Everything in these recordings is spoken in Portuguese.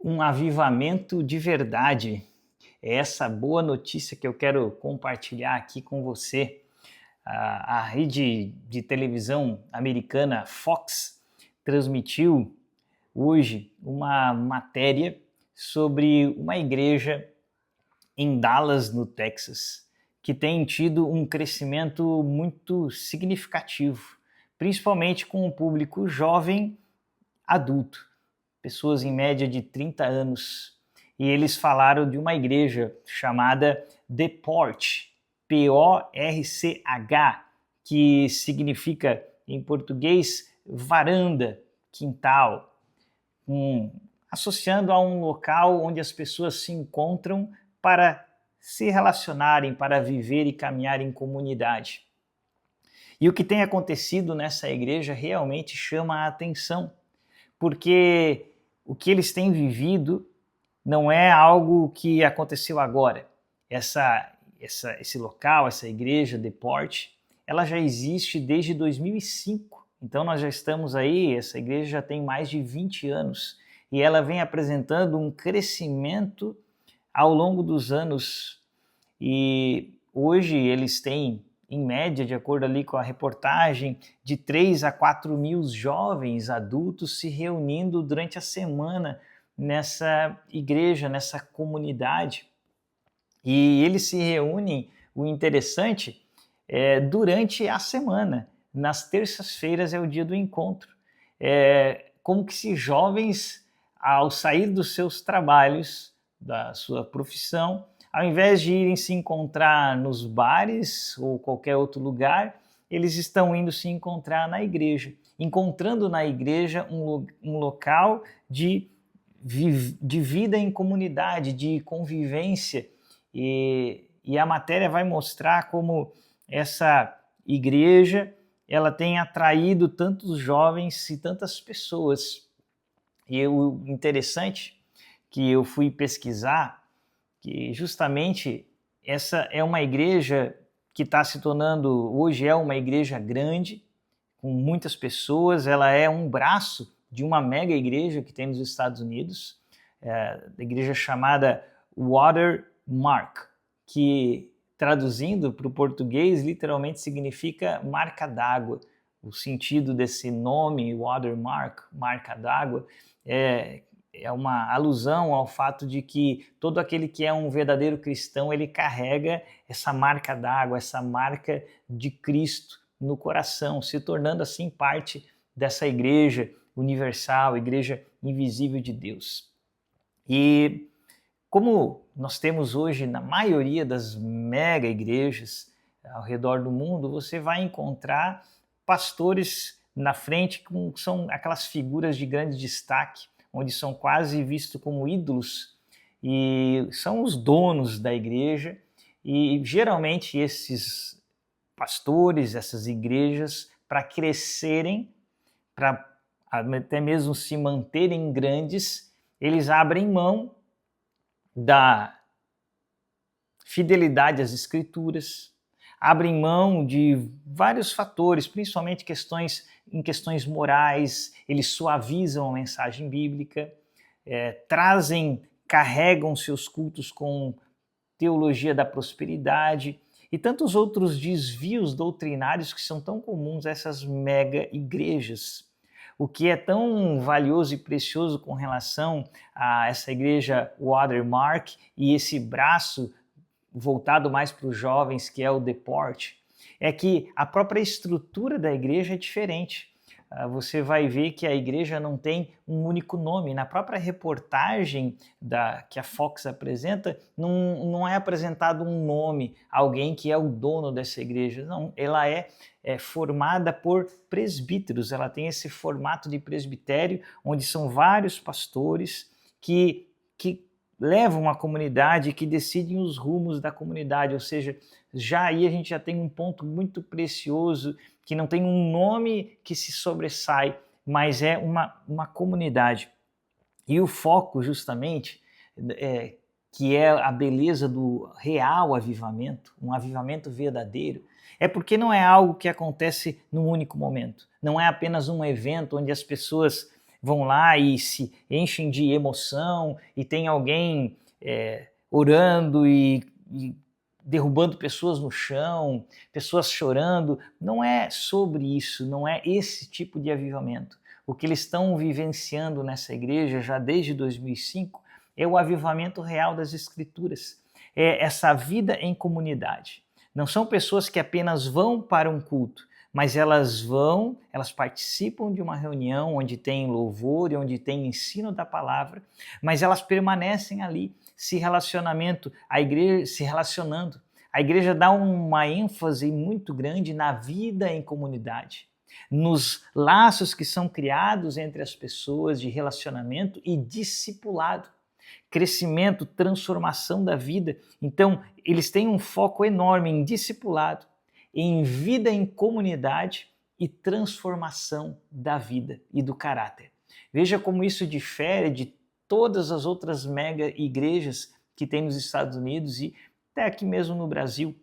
Um avivamento de verdade. É essa boa notícia que eu quero compartilhar aqui com você. A rede de televisão americana Fox transmitiu hoje uma matéria sobre uma igreja em Dallas, no Texas, que tem tido um crescimento muito significativo, principalmente com o público jovem adulto, pessoas em média de 30 anos, e eles falaram de uma igreja chamada The Porch, Porch, que significa em português varanda, quintal, associando a um local onde as pessoas se encontram para se relacionarem, para viver e caminhar em comunidade. E o que tem acontecido nessa igreja realmente chama a atenção, porque o que eles têm vivido não é algo que aconteceu agora. Esse local, essa igreja, The Porch, ela já existe desde 2005. Então nós já estamos aí, essa igreja já tem mais de 20 anos e ela vem apresentando um crescimento ao longo dos anos. E hoje eles têm, em média, de acordo ali com a reportagem, de 3 a 4 mil jovens adultos se reunindo durante a semana nessa igreja, nessa comunidade. E eles se reúnem, o interessante, durante a semana. Nas terças-feiras é o dia do encontro. Como que se jovens, ao sair dos seus trabalhos, da sua profissão, ao invés de irem se encontrar nos bares ou qualquer outro lugar, eles estão indo se encontrar na igreja, encontrando na igreja um local de vida em comunidade, de convivência. E a matéria vai mostrar como essa igreja ela tem atraído tantos jovens e tantas pessoas. E o interessante que eu fui pesquisar, que justamente essa é uma igreja que está se tornando, hoje é uma igreja grande, com muitas pessoas, ela é um braço de uma mega igreja que tem nos Estados Unidos, a igreja chamada Watermark, que traduzindo para o português literalmente significa marca d'água. O sentido desse nome, Watermark, marca d'água, é uma alusão ao fato de que todo aquele que é um verdadeiro cristão, ele carrega essa marca d'água, essa marca de Cristo no coração, se tornando assim parte dessa igreja universal, igreja invisível de Deus. E como nós temos hoje na maioria das mega igrejas ao redor do mundo, você vai encontrar pastores na frente, que são aquelas figuras de grande destaque, onde são quase vistos como ídolos, e são os donos da igreja, e geralmente esses pastores, essas igrejas, para crescerem, para até mesmo se manterem grandes, eles abrem mão da fidelidade às escrituras, abrem mão de vários fatores, principalmente em questões morais, eles suavizam a mensagem bíblica, carregam seus cultos com teologia da prosperidade e tantos outros desvios doutrinários que são tão comuns a essas mega igrejas. O que é tão valioso e precioso com relação a essa igreja Watermark e esse braço voltado mais para os jovens, que é o The Porch, é que a própria estrutura da igreja é diferente. Você vai ver que a igreja não tem um único nome. Na própria reportagem que a Fox apresenta, não é apresentado um nome, alguém que é o dono dessa igreja. Não, ela é formada por presbíteros, ela tem esse formato de presbitério, onde são vários pastores que levam a comunidade, que decidem os rumos da comunidade, ou seja, já aí a gente já tem um ponto muito precioso, que não tem um nome que se sobressai, mas é uma comunidade. E o foco, justamente, que é a beleza do real avivamento, um avivamento verdadeiro, é porque não é algo que acontece num único momento. Não é apenas um evento onde as pessoas vão lá e se enchem de emoção e tem alguém orando e derrubando pessoas no chão, pessoas chorando. Não é sobre isso, não é esse tipo de avivamento. O que eles estão vivenciando nessa igreja já desde 2005 é o avivamento real das Escrituras. É essa vida em comunidade. Não são pessoas que apenas vão para um culto, mas elas participam de uma reunião onde tem louvor e onde tem ensino da palavra, mas elas permanecem ali, se relacionando. A igreja dá uma ênfase muito grande na vida em comunidade, nos laços que são criados entre as pessoas de relacionamento e discipulado, crescimento, transformação da vida. Então, eles têm um foco enorme em discipulado, em vida em comunidade e transformação da vida e do caráter. Veja como isso difere de todas as outras mega igrejas que tem nos Estados Unidos e até aqui mesmo no Brasil,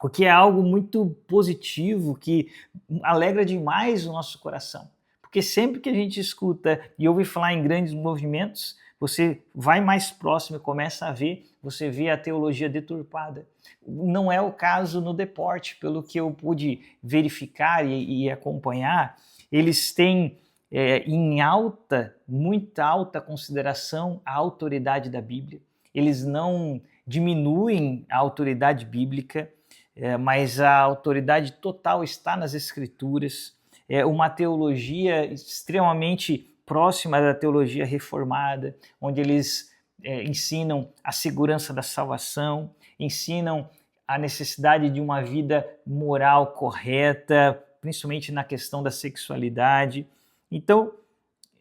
o que é algo muito positivo, que alegra demais o nosso coração. Porque sempre que a gente escuta e ouve falar em grandes movimentos, você vai mais próximo e começa a ver, você vê a teologia deturpada. Não é o caso no deporte, pelo que eu pude verificar e acompanhar, eles têm em muita alta consideração a autoridade da Bíblia. Eles não diminuem a autoridade bíblica, mas a autoridade total está nas Escrituras. É uma teologia extremamente próxima da teologia reformada, onde eles ensinam a segurança da salvação, ensinam a necessidade de uma vida moral correta, principalmente na questão da sexualidade. Então,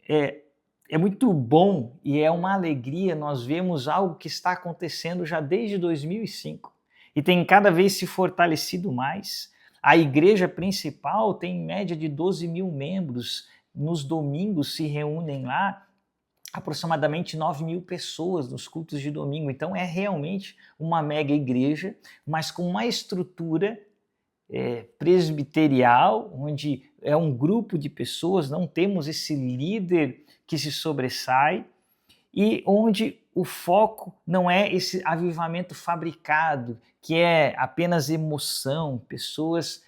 é muito bom e é uma alegria nós vemos algo que está acontecendo já desde 2005 e tem cada vez se fortalecido mais. A igreja principal tem em média de 12 mil membros. Nos domingos se reúnem lá aproximadamente 9 mil pessoas nos cultos de domingo. Então é realmente uma mega igreja, mas com uma estrutura presbiterial, onde é um grupo de pessoas, não temos esse líder que se sobressai, e onde o foco não é esse avivamento fabricado, que é apenas emoção, pessoas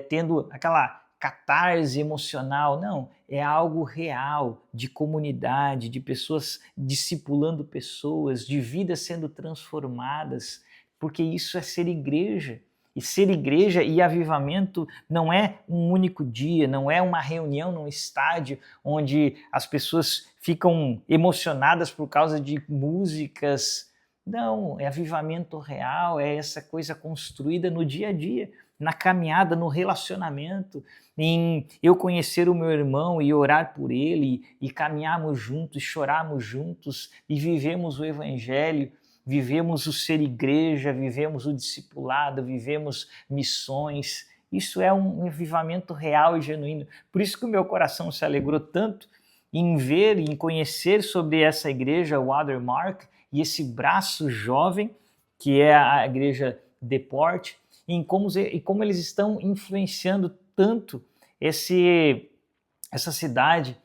tendo aquela catarse emocional. Não, é algo real, de comunidade, de pessoas discipulando pessoas, de vidas sendo transformadas, porque isso é ser igreja. E ser igreja e avivamento não é um único dia, não é uma reunião num estádio onde as pessoas ficam emocionadas por causa de músicas. Não, é avivamento real, é essa coisa construída no dia a dia, na caminhada, no relacionamento, em eu conhecer o meu irmão e orar por ele, e caminharmos juntos, chorarmos juntos e vivemos o evangelho. Vivemos o ser igreja, vivemos o discipulado, vivemos missões. Isso é um avivamento real e genuíno. Por isso que o meu coração se alegrou tanto em ver e em conhecer sobre essa igreja, Watermark, e esse braço jovem, que é a igreja Deport, e como eles estão influenciando tanto essa cidade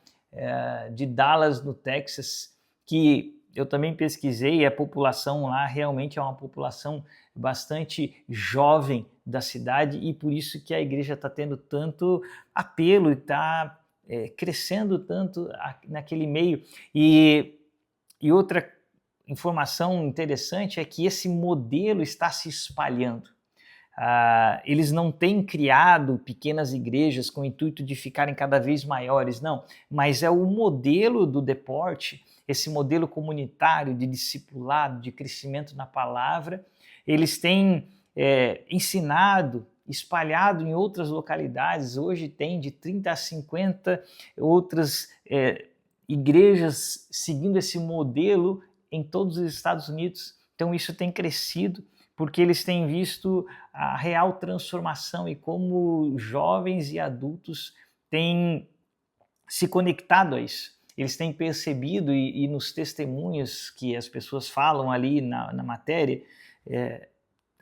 de Dallas, no Texas, que eu também pesquisei, a população lá realmente é uma população bastante jovem da cidade e por isso que a igreja está tendo tanto apelo e está crescendo tanto naquele meio. E outra informação interessante é que esse modelo está se espalhando. Eles não têm criado pequenas igrejas com o intuito de ficarem cada vez maiores, não, mas é o modelo do Deport, esse modelo comunitário de discipulado, de crescimento na palavra. Eles têm ensinado, espalhado em outras localidades. Hoje tem de 30 a 50 outras igrejas seguindo esse modelo em todos os Estados Unidos. Então isso tem crescido, porque eles têm visto a real transformação e como jovens e adultos têm se conectado a isso. Eles têm percebido, e nos testemunhos que as pessoas falam ali na matéria,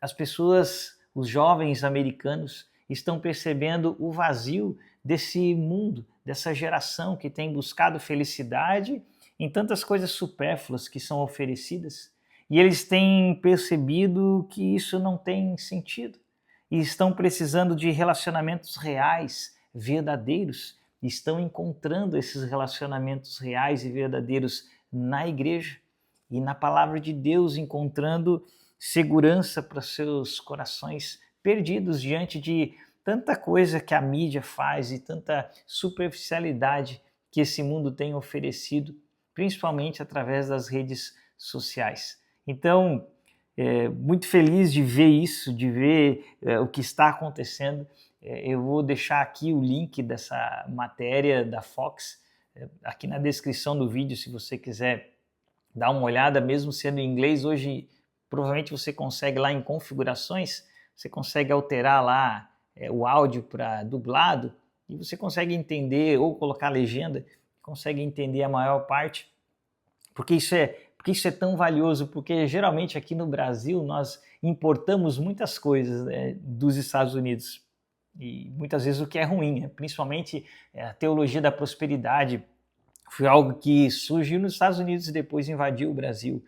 as pessoas, os jovens americanos, estão percebendo o vazio desse mundo, dessa geração que tem buscado felicidade em tantas coisas supérfluas que são oferecidas, e eles têm percebido que isso não tem sentido e estão precisando de relacionamentos reais, verdadeiros, e estão encontrando esses relacionamentos reais e verdadeiros na igreja e na palavra de Deus, encontrando segurança para seus corações perdidos diante de tanta coisa que a mídia faz e tanta superficialidade que esse mundo tem oferecido, principalmente através das redes sociais. Então, muito feliz de ver isso, de ver o que está acontecendo. Eu vou deixar aqui o link dessa matéria da Fox, aqui na descrição do vídeo, se você quiser dar uma olhada, mesmo sendo em inglês. Hoje, provavelmente você consegue lá em configurações, você consegue alterar lá o áudio para dublado e você consegue entender, ou colocar legenda, consegue entender a maior parte. Porque isso é tão valioso? Porque geralmente aqui no Brasil nós importamos muitas coisas, né, dos Estados Unidos, e muitas vezes o que é ruim, principalmente a teologia da prosperidade. Foi algo que surgiu nos Estados Unidos e depois invadiu o Brasil.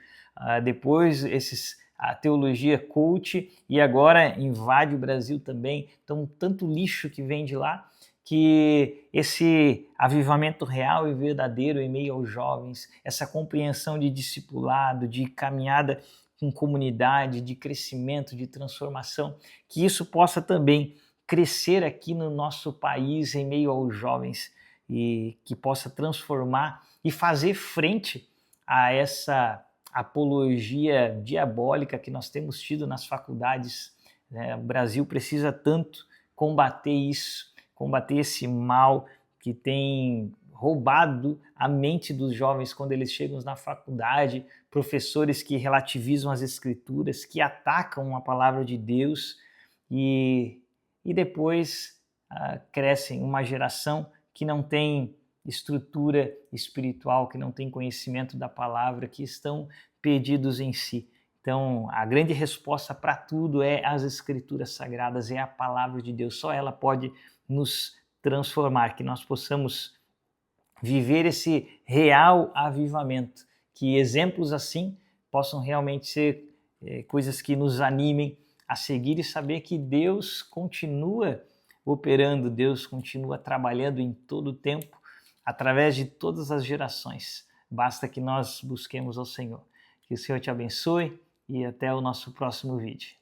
Depois a teologia coach, e agora invade o Brasil também. Então, tanto lixo que vem de lá, que esse avivamento real e verdadeiro em meio aos jovens, essa compreensão de discipulado, de caminhada em comunidade, de crescimento, de transformação, que isso possa também crescer aqui no nosso país em meio aos jovens, e que possa transformar e fazer frente a essa apologia diabólica que nós temos tido nas faculdades. O Brasil precisa tanto combater isso, combater esse mal que tem roubado a mente dos jovens quando eles chegam na faculdade, professores que relativizam as escrituras, que atacam a palavra de Deus e depois crescem uma geração que não tem estrutura espiritual, que não tem conhecimento da palavra, que estão perdidos em si. Então, a grande resposta para tudo é as Escrituras Sagradas, é a palavra de Deus. Só ela pode nos transformar, que nós possamos viver esse real avivamento, que exemplos assim possam realmente ser coisas que nos animem a seguir e saber que Deus continua operando, Deus continua trabalhando em todo o tempo, através de todas as gerações. Basta que nós busquemos ao Senhor. Que o Senhor te abençoe e até o nosso próximo vídeo.